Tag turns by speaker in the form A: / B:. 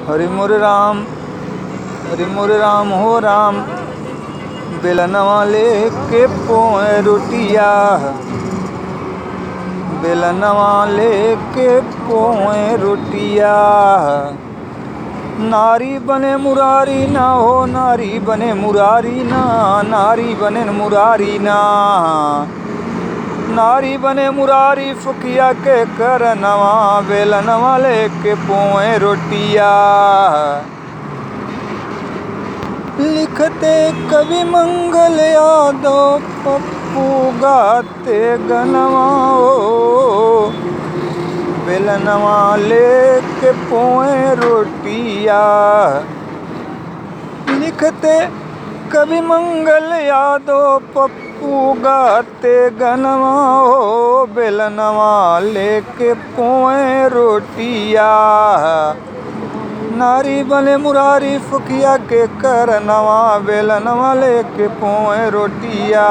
A: हरि मोरे राम हो राम। बेलनवा लेके पोए रोटिया, बेलनवा लेके पोए रोटिया। नारी बने मुरारी ना हो, नारी बने मुरारी ना, नारी बने मुरारी ना। नारी बने मुरारी फुकिया के करनवा, बेलनवा लेके पोए रोटिया। लिखते कवि मंगल यादव पप्पू गाते गनवा ओ, बेलनवा लेके पोए रोटिया। लिखते कवि मंगल यादव पप्पू गाते गनवा ओ, बेलनवा लेके पोए रोटिया। नारी बने मुरारी फुकिया के करनवा, बेलनवा लेके पोए रोटिया।